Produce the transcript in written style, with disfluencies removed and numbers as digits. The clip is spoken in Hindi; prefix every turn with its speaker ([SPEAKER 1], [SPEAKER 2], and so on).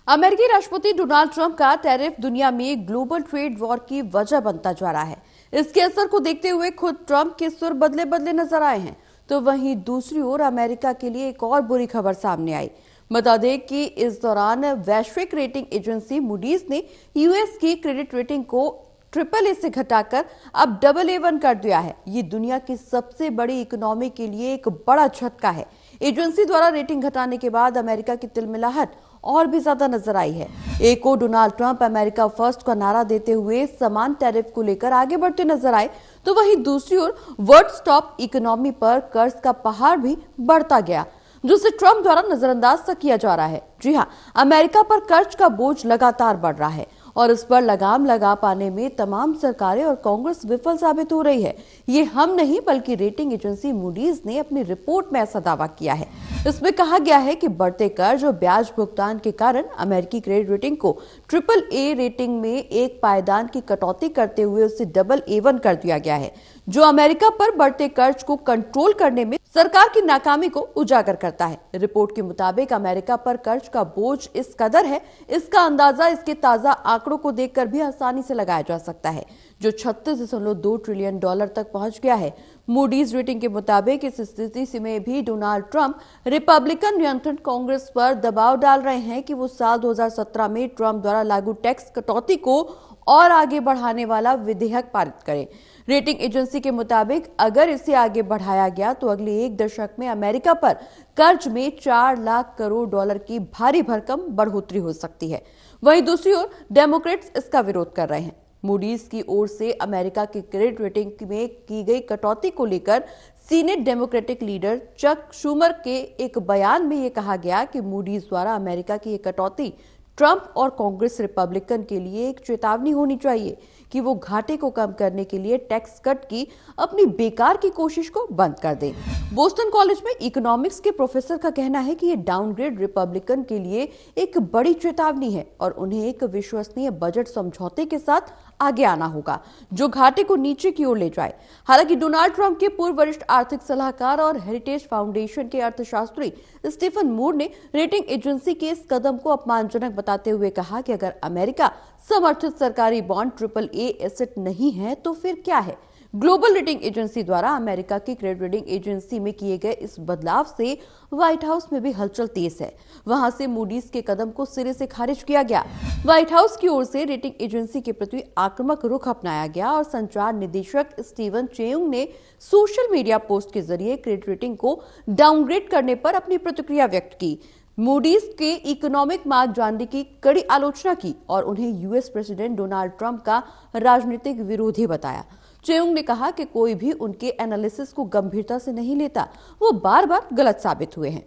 [SPEAKER 1] अमेरिकी राष्ट्रपति डोनाल्ड ट्रंप का टैरिफ दुनिया में ग्लोबल ट्रेड वॉर की वजह बनता जा रहा है। इसके असर को देखते हुए खुद ट्रंप के सुर बदले बदले नजर आए हैं, तो वहीं दूसरी ओर अमेरिका के लिए एक और बुरी खबर सामने आई। बता दें कि इस दौरान वैश्विक रेटिंग एजेंसी मूडीज ने यूएस की क्रेडिट रेटिंग को AAA से घटाकर अब AA1 कर दिया है। ये दुनिया की सबसे बड़ी इकोनॉमी के लिए एक बड़ा झटका है। एजेंसी द्वारा रेटिंग घटाने के बाद अमेरिका की तिलमिलाहट और भी ज्यादा नजर आई है। एक और डोनाल्ड ट्रंप अमेरिका फर्स्ट का नारा देते हुए समान टैरिफ को लेकर आगे बढ़ते नजर आए, तो वहीं दूसरी ओर वर्ल्ड टॉप इकोनॉमी पर कर्ज का पहाड़ भी बढ़ता गया, जिसे ट्रंप द्वारा नजरअंदाज किया जा रहा है। जी हां, अमेरिका पर कर्ज का बोझ लगातार बढ़ रहा है और इस पर लगाम लगा पाने में तमाम सरकारें और कांग्रेस विफल साबित हो रही है। ये हम नहीं बल्कि रेटिंग एजेंसी मूडीज ने अपनी रिपोर्ट में ऐसा दावा किया है। इसमें कहा गया है कि बढ़ते कर्ज और ब्याज भुगतान के कारण अमेरिकी क्रेडिट रेटिंग को AAA रेटिंग में एक पायदान की कटौती करते हुए उसे AA1 कर दिया गया है, जो अमेरिका पर बढ़ते कर्ज को कंट्रोल करने में सरकार की नाकामी को उजागर करता है। रिपोर्ट के मुताबिक अमेरिका पर कर्ज का बोझ इस कदर है, इसका अंदाजा इसके ताजा आंकड़ों को देखकर भी आसानी से लगाया जा सकता है, जो $36.2 ट्रिलियन तक पहुंच गया है। मूडीज रेटिंग के मुताबिक इस स्थिति में भी डोनाल्ड ट्रंप रिपब्लिकन नियंत्रण कांग्रेस पर दबाव डाल रहे हैं कि वो साल 2017 में ट्रंप द्वारा लागू टैक्स कटौती को और आगे बढ़ाने वाला विधेयक पारित करें। रेटिंग एजेंसी के मुताबिक अगर इसे आगे बढ़ाया गया तो अगले एक दशक में अमेरिका पर कर्ज में $4 लाख करोड़ की भारी भरकम बढ़ोतरी हो सकती है। वहीं दूसरी ओर डेमोक्रेट्स इसका विरोध कर रहे हैं। मूडीज की ओर से अमेरिका की क्रेडिट रेटिंग में की गई कटौती को लेकर senate democratic leader Chuck Schumer के एक बयान में यह कहा गया कि मूडीज द्वारा अमेरिका की यह कटौती ट्रंप और कांग्रेस रिपब्लिकन के लिए एक चेतावनी होनी चाहिए कि वो घाटे को कम करने के लिए टैक्स कट की अपनी बेकार की कोशिश को बंद कर दें। बोस्टन कॉलेज में इकोनॉमिक्स के प्रोफेसर का कहना है कि ये डाउनग्रेड रिपब्लिकन के लिए एक बड़ी चेतावनी है और उन्हें एक विश्वसनीय बजट समझौते के साथ आगे आना होगा, जो घाटे को नीचे की ओर ले जाए। हालांकि डोनाल्ड ट्रंप के पूर्व वरिष्ठ आर्थिक सलाहकार और हेरिटेज फाउंडेशन के अर्थशास्त्री स्टीफन मूर ने रेटिंग एजेंसी के इस कदम को अपमानजनक बताते हुए कहा कि अगर अमेरिका समर्थित सरकारी बॉन्ड AAA एसेट नहीं है तो फिर क्या है। ग्लोबल रेटिंग एजेंसी द्वारा अमेरिका की क्रेडिट रेटिंग एजेंसी में किए गए इस बदलाव से व्हाइट हाउस में भी हलचल तेज है। वहां से मूडीज के कदम को सिरे से खारिज किया गया। व्हाइट हाउस की ओर से रेटिंग एजेंसी के प्रति आक्रामक रुख अपनाया गया और संचार निदेशक स्टीवन चेयुंग ने सोशल मीडिया पोस्ट के जरिए क्रेडिट रेटिंग को डाउनग्रेड करने पर अपनी प्रतिक्रिया व्यक्त की। मूडीज के इकोनॉमिक मार्क जानने की कड़ी आलोचना की और उन्हें यूएस प्रेसिडेंट डोनाल्ड ट्रंप का राजनीतिक विरोधी बताया। चेयुंग ने कहा कि कोई भी उनके एनालिसिस को गंभीरता से नहीं लेता, वो बार बार गलत साबित हुए हैं।